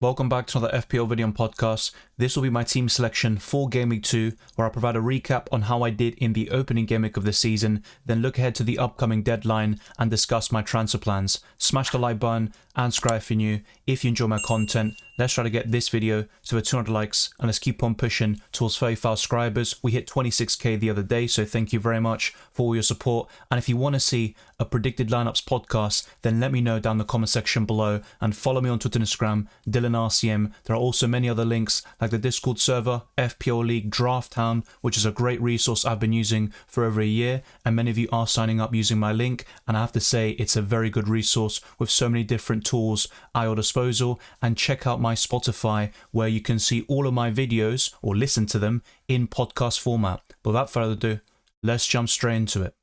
Welcome back to another FPL video and podcast. This will be my team selection for Game Week 2, where I provide a recap on how I did in the opening game week of the season, then look ahead to the upcoming deadline and discuss my transfer plans. Smash the like button and subscribe if you're new. If you enjoy my content, let's try to get this video to over 200 likes and let's keep on pushing towards 35 subscribers. We hit 26k the other day, so thank you very much for all your support. And if you want to see a predicted lineups podcast, then let me know down in the comment section below and follow me on Twitter and Instagram, DylanRCM. There are also many other links like the Discord server, FPL League, Drafthound, which is a great resource I've been using for over a year, and many of you are signing up using my link, and I have to say it's a very good resource with so many different tools at your disposal. And check out my Spotify, where you can see all of my videos or listen to them in podcast format. But without further ado, let's jump straight into it.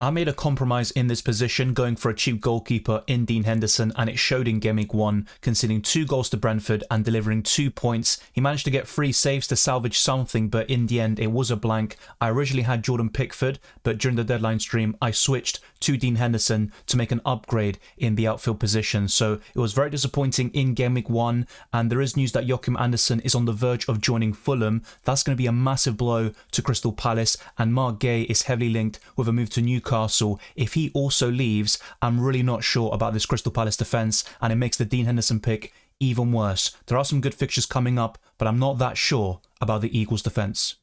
I made a compromise in this position, going for a cheap goalkeeper in Dean Henderson, and it showed in Game Week 1, conceding 2 goals to Brentford and delivering 2 points. He managed to get 3 saves to salvage something, but in the end it was a blank. I originally had Jordan Pickford, but during the deadline stream I switched to Dean Henderson to make an upgrade in the outfield position. So it was very disappointing in Game Week 1, and there is news that Joachim Andersen is on the verge of joining Fulham. That's going to be a massive blow to Crystal Palace, and Mark Gay is heavily linked with a move to Newcastle. If he also leaves, I'm really not sure about this Crystal Palace defence, and it makes the Dean Henderson pick even worse. There are some good fixtures coming up, but I'm not that sure about the Eagles' defence.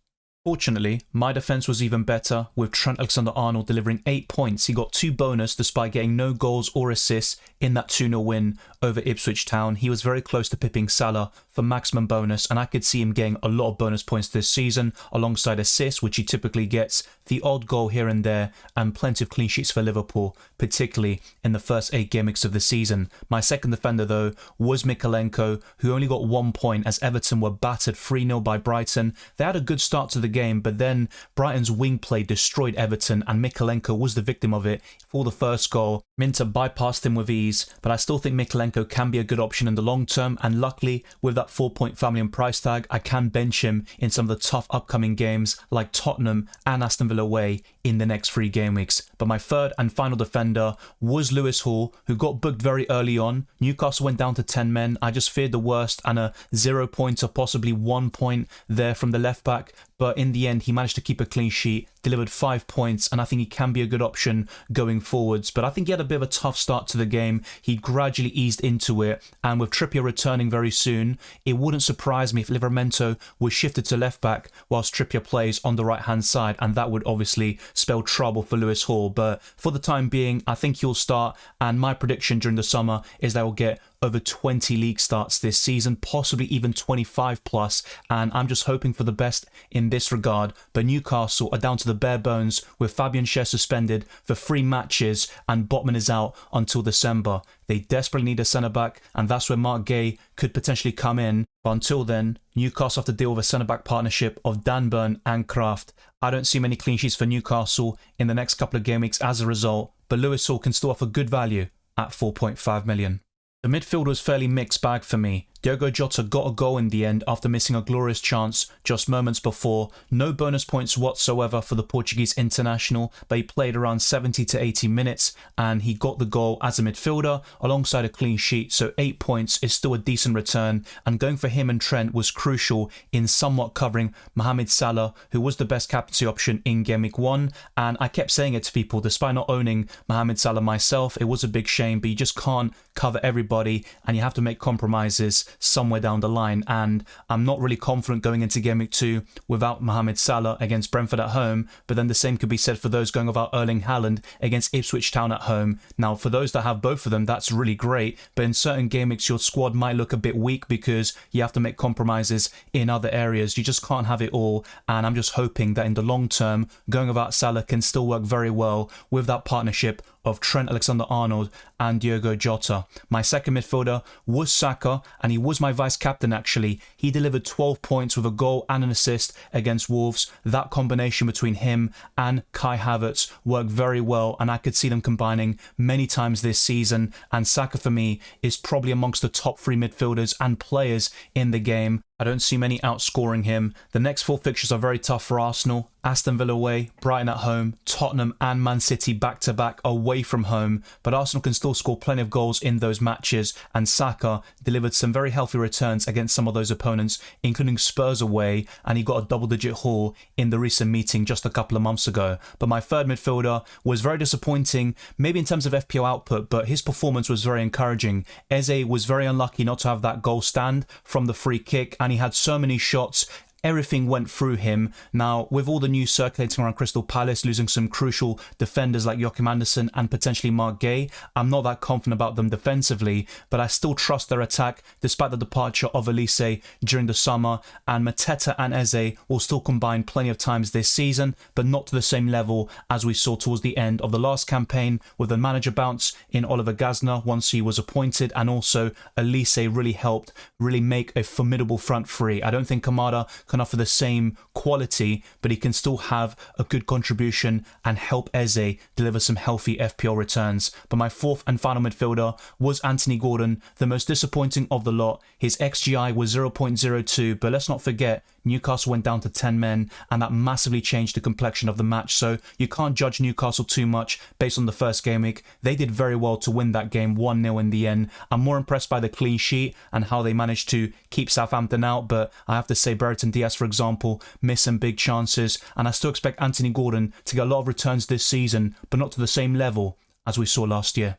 Fortunately, my defence was even better, with Trent Alexander-Arnold delivering 8 points. He got 2 bonus despite getting no goals or assists in that 2-0 win over Ipswich Town. He was very close to pipping Salah for maximum bonus, and I could see him getting a lot of bonus points this season alongside assists, which he typically gets, the odd goal here and there, and plenty of clean sheets for Liverpool, particularly in the first 8 game weeks of the season. My second defender though was Mykolenko, who only got 1 point as Everton were battered 3-0 by Brighton. They had a good start to the game, but then Brighton's wing play destroyed Everton, and Mykolenko was the victim of it for the first goal. Minter bypassed him with ease, but I still think Mykolenko can be a good option in the long term, and luckily with that 4-point family and price tag, I can bench him in some of the tough upcoming games like Tottenham and Aston Villa away in the next 3 game weeks. But my third and final defender was Lewis Hall, who got booked very early on. Newcastle went down to 10 men. I just feared the worst, and a 0 point or possibly 1 point there from the left back. But in the end, he managed to keep a clean sheet, delivered 5 points, and I think he can be a good option going forwards. But I think he had a bit of a tough start to the game. He gradually eased into it, and with Trippier returning very soon, it wouldn't surprise me if Livramento was shifted to left back whilst Trippier plays on the right hand side, and that would obviously spell trouble for Lewis Hall. But for the time being, I think he'll start, and my prediction during the summer is that we'll get over 20 league starts this season, possibly even 25 plus, and I'm just hoping for the best in this regard. But Newcastle are down to the bare bones, with Fabian Schär suspended for 3 matches and Botman is out until December. They desperately need a centre-back, and that's where Mark Gay could potentially come in. But until then, Newcastle have to deal with a centre-back partnership of Dan Burn and Kraft. I don't see many clean sheets for Newcastle in the next couple of game weeks as a result, but Lewis Hall can still offer good value at 4.5 million. The midfield was fairly mixed bag for me. Diogo Jota got a goal in the end after missing a glorious chance just moments before. No bonus points whatsoever for the Portuguese international, but he played around 70 to 80 minutes and he got the goal as a midfielder alongside a clean sheet, so 8 points is still a decent return, and going for him and Trent was crucial in somewhat covering Mohamed Salah, who was the best captaincy option in Game Week 1. And I kept saying it to people, despite not owning Mohamed Salah myself, it was a big shame, but you just can't cover everybody and you have to make compromises somewhere down the line, and I'm not really confident going into Game Week 2 without Mohamed Salah against Brentford at home. But then the same could be said for those going without Erling Haaland against Ipswich Town at home. Now for those that have both of them, that's really great, but in certain game weeks your squad might look a bit weak because you have to make compromises in other areas. You just can't have it all, and I'm just hoping that in the long term going without Salah can still work very well with that partnership of Trent Alexander-Arnold and Diogo Jota. My second midfielder was Saka, and he was my vice-captain actually. He delivered 12 points with a goal and an assist against Wolves. That combination between him and Kai Havertz worked very well, and I could see them combining many times this season, and Saka for me is probably amongst the top 3 midfielders and players in the game. I don't see many outscoring him. The next 4 fixtures are very tough for Arsenal. Aston Villa away, Brighton at home, Tottenham and Man City back-to-back away from home. But Arsenal can still score plenty of goals in those matches, and Saka delivered some very healthy returns against some of those opponents, including Spurs away, and he got a double-digit haul in the recent meeting just a couple of months ago. But my third midfielder was very disappointing, maybe in terms of FPL output, but his performance was very encouraging. Eze was very unlucky not to have that goal stand from the free kick, and he had so many shots. Everything went through him. Now, with all the news circulating around Crystal Palace losing some crucial defenders like Joachim Andersen and potentially Mark Gay, I'm not that confident about them defensively, but I still trust their attack despite the departure of Elise during the summer, and Mateta and Eze will still combine plenty of times this season, but not to the same level as we saw towards the end of the last campaign with the manager bounce in Oliver Gazner once he was appointed, and also Elise really helped make a formidable front three. I don't think Kamada can offer the same quality, but he can still have a good contribution and help Eze deliver some healthy FPL returns. But my fourth and final midfielder was Anthony Gordon, the most disappointing of the lot. His XGI was 0.02, but let's not forget, Newcastle went down to 10 men, and that massively changed the complexion of the match. So you can't judge Newcastle too much based on the first game week. They did very well to win that game 1-0 in the end. I'm more impressed by the clean sheet and how they managed to keep Southampton out, but I have to say Brereton Diaz, for example, missed some big chances, and I still expect Anthony Gordon to get a lot of returns this season, but not to the same level as we saw last year.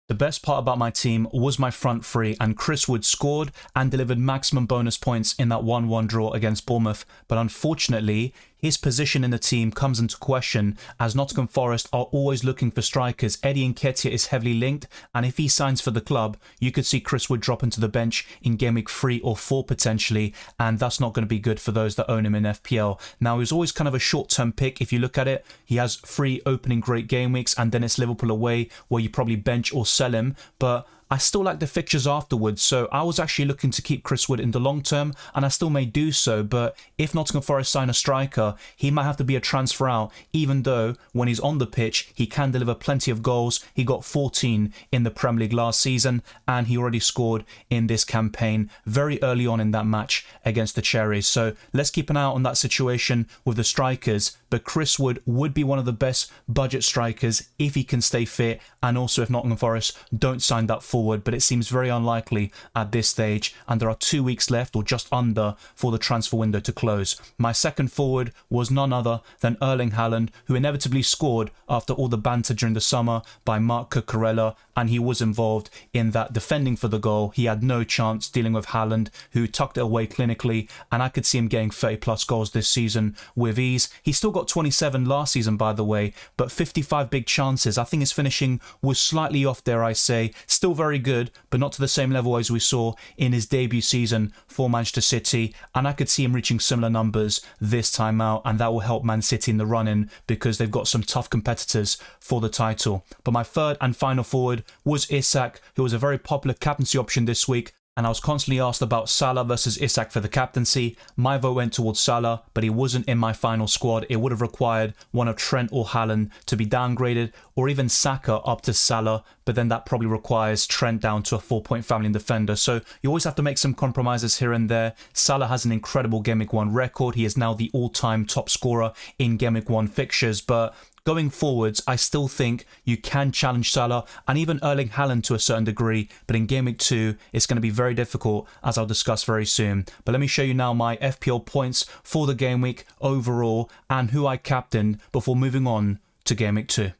The best part about my team was my front three, and Chris Wood scored and delivered maximum bonus points in that 1-1 draw against Bournemouth, but unfortunately his position in the team comes into question as Nottingham Forest are always looking for strikers. Eddie Nketiah is heavily linked, and if he signs for the club, you could see Chris Wood drop into the bench in game week 3 or 4 potentially, and that's not going to be good for those that own him in FPL. Now, he's always kind of a short-term pick if you look at it. He has 3 opening great game weeks, and then it's Liverpool away where you probably bench or sell him, but I still like the fixtures afterwards, so I was actually looking to keep Chris Wood in the long term, and I still may do so, but if Nottingham Forest sign a striker, he might have to be a transfer out, even though when he's on the pitch, he can deliver plenty of goals. He got 14 in the Premier League last season, and he already scored in this campaign very early on in that match against the Cherries. So let's keep an eye out on that situation with the strikers, but Chris Wood would be one of the best budget strikers if he can stay fit, and also if Nottingham Forest don't sign that forward, but it seems very unlikely at this stage, and there are 2 weeks left or just under for the transfer window to close. My second forward was none other than Erling Haaland, who inevitably scored after all the banter during the summer by Mark Cucurella, and he was involved in that defending for the goal. He had no chance dealing with Haaland, who tucked it away clinically, and I could see him getting 30 plus goals this season with ease. He still got 27 last season, by the way, but 55 big chances. I think his finishing was slightly off, dare I say. Still very good, but not to the same level as we saw in his debut season for Manchester City, and I could see him reaching similar numbers this time out, and that will help Man City in the run-in because they've got some tough competitors for the title. But my third and final forward was Isak, who was a very popular captaincy option this week, and I was constantly asked about Salah versus Isak for the captaincy. My vote went towards Salah, but he wasn't in my final squad. It would have required one of Trent or Haaland to be downgraded, or even Saka up to Salah, but then that probably requires Trent down to a 4-point family defender. So you always have to make some compromises here and there. Salah has an incredible Game Week 1 record. He is now the all-time top scorer in Game Week 1 fixtures, but going forwards, I still think you can challenge Salah and even Erling Haaland to a certain degree, but in Game Week 2, it's going to be very difficult, as I'll discuss very soon. But let me show you now my FPL points for the Game Week overall and who I captained before moving on to Game Week 2.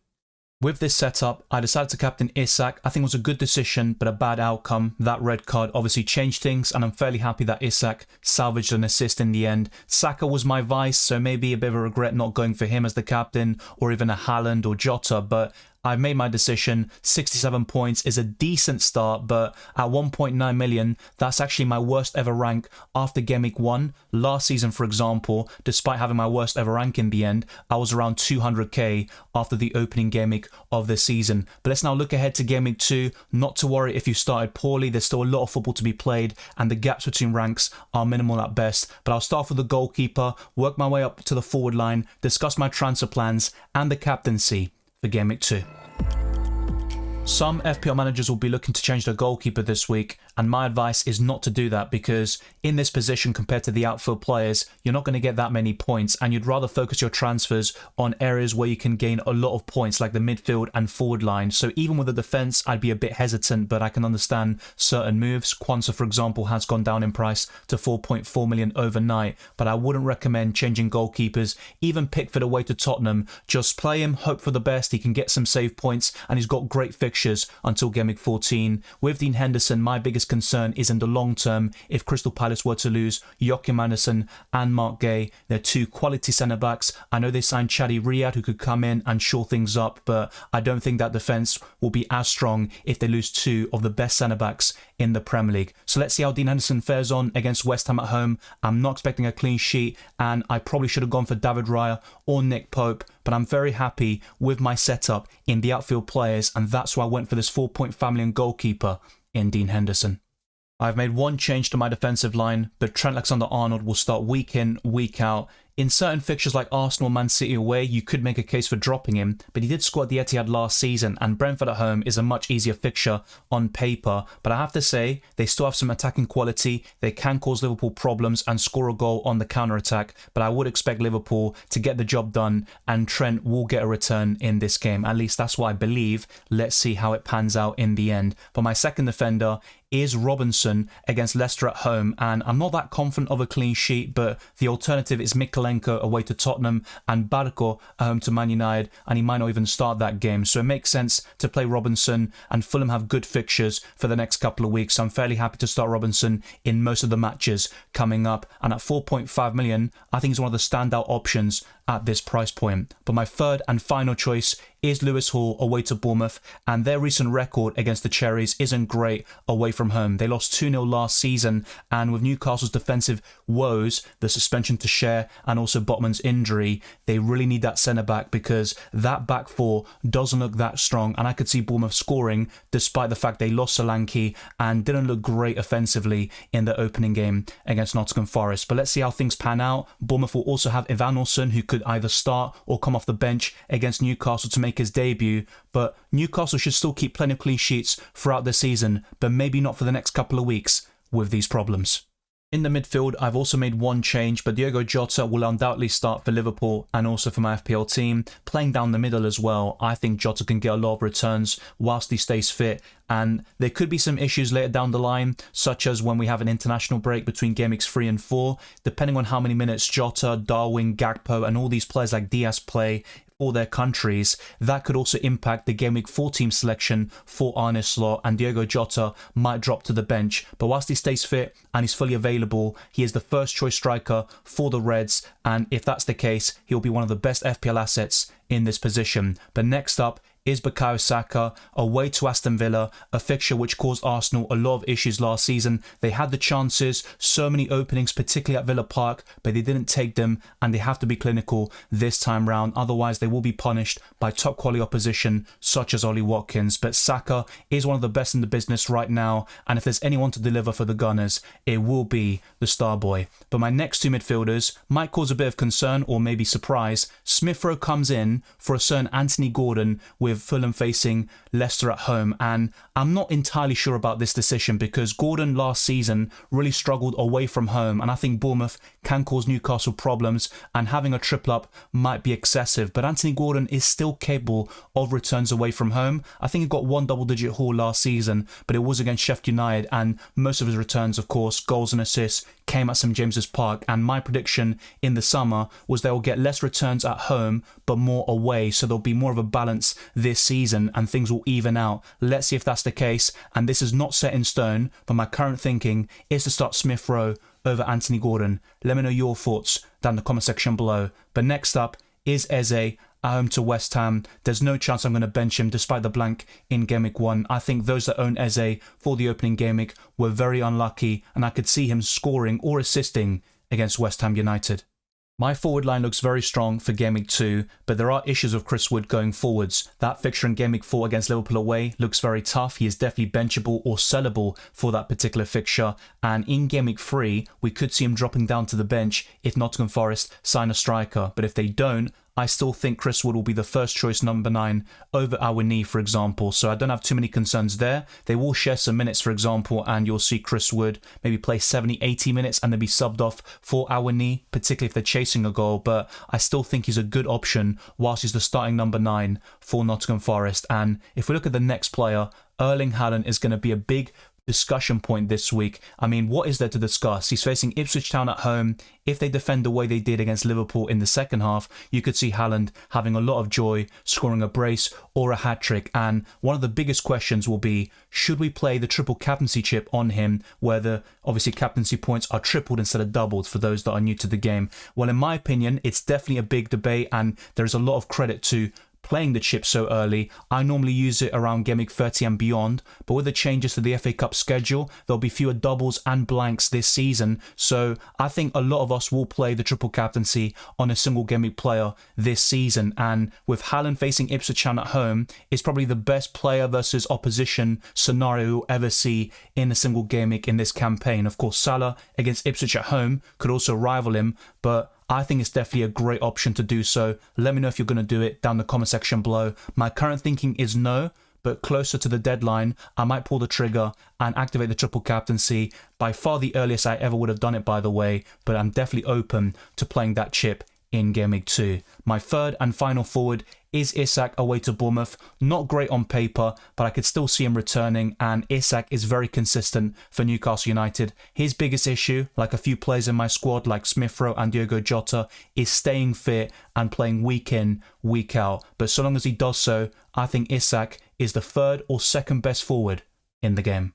With this setup, I decided to captain Isak. I think it was a good decision, but a bad outcome. That red card obviously changed things, and I'm fairly happy that Isak salvaged an assist in the end. Saka was my vice, so maybe a bit of a regret not going for him as the captain, or even a Haaland or Jota, but I've made my decision. 67 points is a decent start, but at 1.9 million, that's actually my worst ever rank after Game Week 1. Last season, for example, despite having my worst ever rank in the end, I was around 200k after the opening Game Week of the season. But let's now look ahead to Game Week 2. Not to worry if you started poorly, there's still a lot of football to be played, and the gaps between ranks are minimal at best. But I'll start with the goalkeeper, work my way up to the forward line, discuss my transfer plans, and the captaincy for Game Week 2. Some FPL managers will be looking to change their goalkeeper this week, and my advice is not to do that, because in this position compared to the outfield players, you're not going to get that many points, and you'd rather focus your transfers on areas where you can gain a lot of points, like the midfield and forward line. So even with the defense, I'd be a bit hesitant, but I can understand certain moves. Kwanzaa, for example, has gone down in price to 4.4 million overnight, but I wouldn't recommend changing goalkeepers. Even Pickford away to Tottenham, just play him, hope for the best. He can get some save points, and he's got great fixtures until Game Week 14. With Dean Henderson, my biggest concern is in the long term. If Crystal Palace were to lose Joachim Andersen and Mark Gay, they're two quality centre-backs. I know they signed Chadi Riyad, who could come in and shore things up, but I don't think that defence will be as strong if they lose two of the best centre-backs in the Premier League. So let's see how Dean Henderson fares on against West Ham at home. I'm not expecting a clean sheet, and I probably should have gone for David Raya or Nick Pope, but I'm very happy with my setup in the outfield players, and that's why I went for this 4.5 million goalkeeper in Dean Henderson. I've made one change to my defensive line, but Trent Alexander-Arnold will start week in, week out. In certain fixtures like Arsenal, Man City away, you could make a case for dropping him, but he did score at the Etihad last season, and Brentford at home is a much easier fixture on paper. But I have to say, they still have some attacking quality. They can cause Liverpool problems and score a goal on the counter-attack, but I would expect Liverpool to get the job done, and Trent will get a return in this game. At least that's what I believe. Let's see how it pans out in the end. For my second defender is Robinson against Leicester at home, and I'm not that confident of a clean sheet, but the alternative is Mikolenko away to Tottenham and Barco at home to Man United, and he might not even start that game, so it makes sense to play Robinson, and Fulham have good fixtures for the next couple of weeks, so I'm fairly happy to start Robinson in most of the matches coming up, and at 4.5 million, I think he's one of the standout options at this price point. But my third and final choice is Lewis Hall away to Bournemouth, and their recent record against the Cherries isn't great away from home. They lost 2-0 last season, and with Newcastle's defensive woes, the suspension to Schär and also Botman's injury, they really need that centre-back, because that back four doesn't look that strong, and I could see Bournemouth scoring despite the fact they lost Solanke and didn't look great offensively in the opening game against Nottingham Forest. But let's see how things pan out. Bournemouth will also have Evan Olsen, who could either start or come off the bench against Newcastle to make his debut, but Newcastle should still keep plenty of clean sheets throughout the season, but maybe not for the next couple of weeks with these problems. In the midfield, I've also made one change, but Diogo Jota will undoubtedly start for Liverpool and also for my FPL team, playing down the middle as well. I think Jota can get a lot of returns whilst he stays fit, and there could be some issues later down the line, such as when we have an international break between Game Weeks 3 and 4, depending on how many minutes Jota, Darwin, Gakpo and all these players like Diaz play for their countries. That could also impact the Game Week 4 team selection for Arne Slot, and Diogo Jota might drop to the bench. But whilst he stays fit and he's fully available, he is the first choice striker for the Reds, and if that's the case, he'll be one of the best FPL assets in this position. But next up is Bukayo Saka away to Aston Villa, a fixture which caused Arsenal a lot of issues last season. They had the chances, so many openings, particularly at Villa Park, but they didn't take them, and they have to be clinical this time round. Otherwise, they will be punished by top quality opposition such as Ollie Watkins. But Saka is one of the best in the business right now, and if there's anyone to deliver for the Gunners, it will be the star boy. But my next two midfielders might cause a bit of concern or maybe surprise. Smith Rowe comes in for a certain Anthony Gordon with Fulham facing Leicester at home, and I'm not entirely sure about this decision, because Gordon last season really struggled away from home, and I think Bournemouth can cause Newcastle problems, and having a triple up might be excessive. But Anthony Gordon is still capable of returns away from home. I think he got one double-digit haul last season, but it was against Sheffield United, and most of his returns, of course, goals and assists, came at St James's Park, and my prediction in the summer was they will get less returns at home but more away, so there'll be more of a balance this season and things will even out. Let's see if that's the case, and this is not set in stone, but my current thinking is to start Smith Rowe over Anthony Gordon. Let me know your thoughts down in the comment section below. But next up is Eze at home to West Ham. There's no chance I'm going to bench him despite the blank in Game Week 1. I think those that own Eze for the opening Game Week were very unlucky, and I could see him scoring or assisting against West Ham United. My forward line looks very strong for Game Week 2, but there are issues with Chris Wood going forwards. That fixture in Game Week 4 against Liverpool away looks very tough. He is definitely benchable or sellable for that particular fixture. And in Game Week 3, we could see him dropping down to the bench if Nottingham Forest sign a striker. But if they don't, I still think Chris Wood will be the first choice number 9 over Awani, for example. So I don't have too many concerns there. They will share some minutes, for example, and you'll see Chris Wood maybe play 70, 80 minutes and then be subbed off for Awani, particularly if they're chasing a goal. But I still think he's a good option whilst he's the starting number 9 for Nottingham Forest. And if we look at the next player, Erling Haaland is going to be a big discussion point this week. I mean, what is there to discuss? He's facing Ipswich Town at home. If they defend the way they did against Liverpool in the second half, you could see Haaland having a lot of joy, scoring a brace or a hat-trick. And one of the biggest questions will be, should we play the triple captaincy chip on him, where the obviously captaincy points are tripled instead of doubled for those that are new to the game? Well, in my opinion, it's definitely a big debate, and there's a lot of credit to playing the chip so early. I normally use it around Game Week 30 and beyond, but with the changes to the FA Cup schedule, there'll be fewer doubles and blanks this season. So I think a lot of us will play the triple captaincy on a single Game Week player this season. And with Haaland facing Ipswich Town at home, it's probably the best player versus opposition scenario you'll ever see in a single Game Week in this campaign. Of course, Salah against Ipswich at home could also rival him, but I think it's definitely a great option to do so. Let me know if you're going to do it down the comment section below. My current thinking is no, but closer to the deadline, I might pull the trigger and activate the triple captaincy. By far the earliest I ever would have done it, by the way, but I'm definitely open to playing that chip in Game Week 2. My third and final forward is Isak away to Bournemouth. Not great on paper, but I could still see him returning, and Isak is very consistent for Newcastle United. His biggest issue, like a few players in my squad like Smith Rowe and Diogo Jota, is staying fit and playing week in, week out. But so long as he does so, I think Isak is the third or second best forward in the game.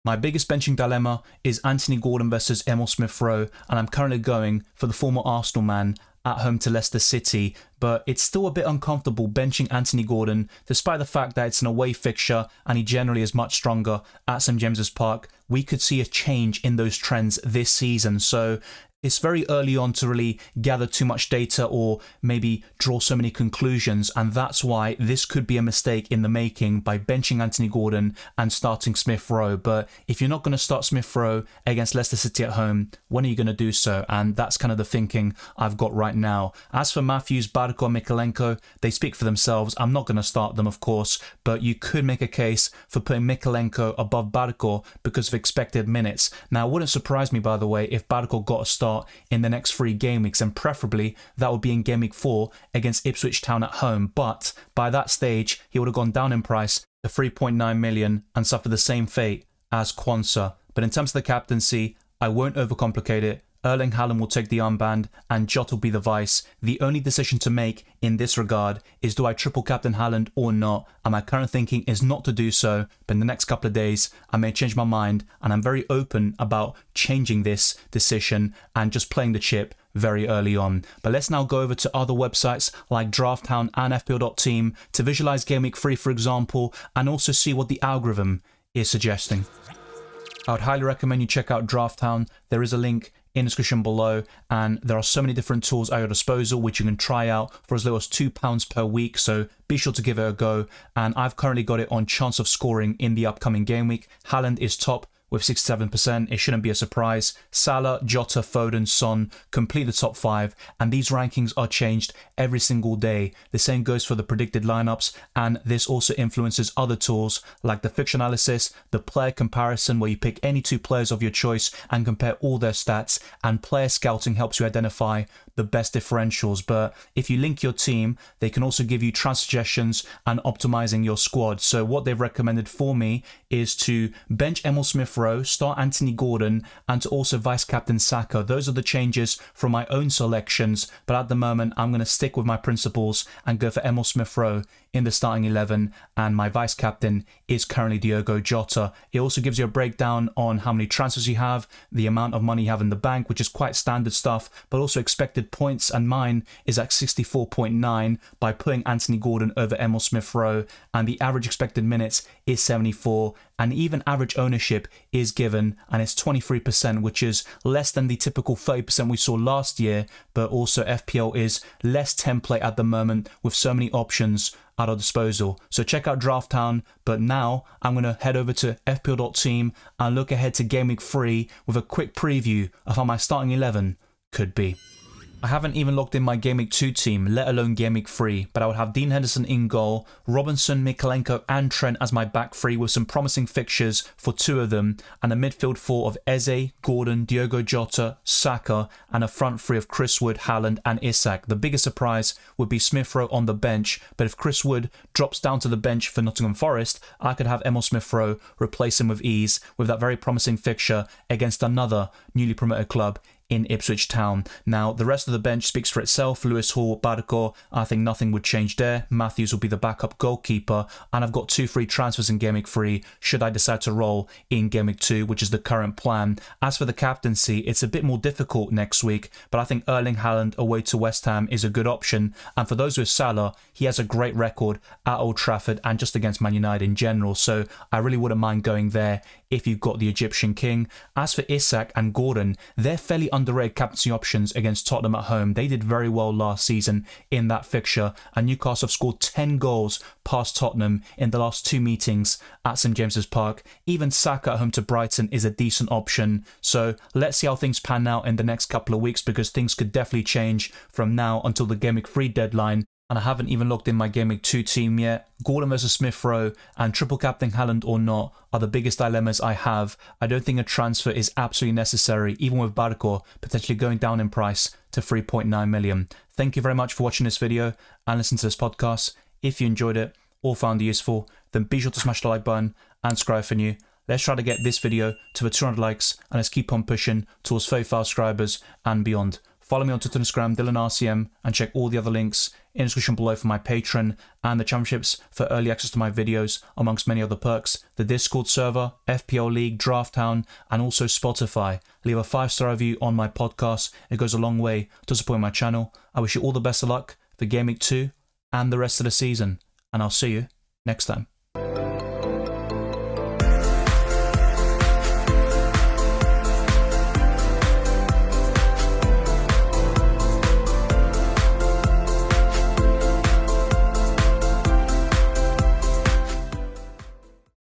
My biggest benching dilemma is Anthony Gordon versus Emil Smith Rowe, and I'm currently going for the former Arsenal man at home to Leicester City, but it's still a bit uncomfortable benching Anthony Gordon despite the fact that it's an away fixture and he generally is much stronger at St James's Park. We could see a change in those trends this season, so it's very early on to really gather too much data or maybe draw so many conclusions, and that's why this could be a mistake in the making by benching Anthony Gordon and starting Smith Rowe. But if you're not going to start Smith Rowe against Leicester City at home, when are you going to do so? And that's kind of the thinking I've got right now. As for Matthews, Barco and Mikalenko, they speak for themselves. I'm not going to start them, of course, but you could make a case for putting Mikalenko above Barco because of expected minutes. Now, it wouldn't surprise me, by the way, if Barco got a start in the next 3 game weeks, and preferably that would be in Game Week 4 against Ipswich Town at home. But by that stage, he would have gone down in price to 3.9 million and suffered the same fate as Quansah. But in terms of the captaincy, I won't overcomplicate it. Erling Haaland will take the armband and Jota will be the vice. The only decision to make in this regard is, do I triple captain Haaland or not? And my current thinking is not to do so, but in the next couple of days I may change my mind, and I'm very open about changing this decision and just playing the chip very early on. But let's now go over to other websites like Drafthound and FPL.team to visualize Game Week 3, for example, and also see what the algorithm is suggesting. I would highly recommend you check out Drafthound. There is a link in the description below, and there are so many different tools at your disposal which you can try out for as little as £2 per week, so be sure to give it a go. And I've currently got it on chance of scoring in the upcoming game week. Haaland is top with 67%. It shouldn't be a surprise. Salah, Jota, Foden, Son complete the top 5, and these rankings are changed every single day. The same goes for the predicted lineups, and this also influences other tools like the fixture analysis, the player comparison where you pick any 2 players of your choice and compare all their stats, and player scouting helps you identify the best differentials. But if you link your team, they can also give you transfer suggestions and optimizing your squad. So what they've recommended for me is to bench Emil Smith Rowe, start Anthony Gordon, and to also vice captain Saka. Those are the changes from my own selections, but at the moment I'm going to stick with my principles and go for Emil Smith Rowe in the starting 11, and my vice captain is currently Diogo Jota. It also gives you a breakdown on how many transfers you have, the amount of money you have in the bank, which is quite standard stuff, but also expected points, and mine is at 64.9 by putting Anthony Gordon over Emil Smith Rowe, and the average expected minutes is 74, and even average ownership is given, and it's 23%, which is less than the typical 30% we saw last year. But also FPL is less template at the moment with so many options at our disposal. So check out Drafthound, but now I'm going to head over to FPL.team and look ahead to Game Week 3 with a quick preview of how my starting 11 could be. I haven't even logged in my Game Week 2 team, let alone Game Week 3, but I would have Dean Henderson in goal, Robinson, Mikalenko and Trent as my back three with some promising fixtures for 2 of them, and a midfield 4 of Eze, Gordon, Diogo Jota, Saka, and a front 3 of Chris Wood, Haaland and Isak. The biggest surprise would be Smith Rowe on the bench, but if Chris Wood drops down to the bench for Nottingham Forest, I could have Emil Smith Rowe replace him with ease with that very promising fixture against another newly promoted club in Ipswich Town. Now, the rest of the bench speaks for itself. Lewis Hall, Barco, I think nothing would change there. Matthews will be the backup goalkeeper, and I've got 2 free transfers in Game Week 3 should I decide to roll in Game Week 2, which is the current plan. As for the captaincy, it's a bit more difficult next week, but I think Erling Haaland away to West Ham is a good option, and for those with Salah, he has a great record at Old Trafford and just against Man United in general, so I really wouldn't mind going there if you've got the Egyptian King. As for Isak and Gordon, they're fairly underrated captaincy options against Tottenham at home. They did very well last season in that fixture, and Newcastle have scored 10 goals past Tottenham in the last 2 meetings at St James's Park. Even Saka at home to Brighton is a decent option, so let's see how things pan out in the next couple of weeks, because things could definitely change from now until the Game Week 3 deadline. And I haven't even logged in my Game Week 2 team yet. Gordon versus Smith Rowe and triple captain Haaland or not are the biggest dilemmas I have. I don't think a transfer is absolutely necessary, even with Barco potentially going down in price to 3.9 million. Thank you very much for watching this video and listening to this podcast. If you enjoyed it or found it useful, then be sure to smash the like button and subscribe for new. Let's try to get this video to the 200 likes and let's keep on pushing towards 35 subscribers and beyond. Follow me on Twitter and Instagram, DylanRCM, and check all the other links in the description below for my Patreon and the championships for early access to my videos, amongst many other perks, the Discord server, FPL League, Drafthound, and also Spotify. Leave a 5-star review on my podcast. It goes a long way to supporting my channel. I wish you all the best of luck for Game Week 2 and the rest of the season, and I'll see you next time.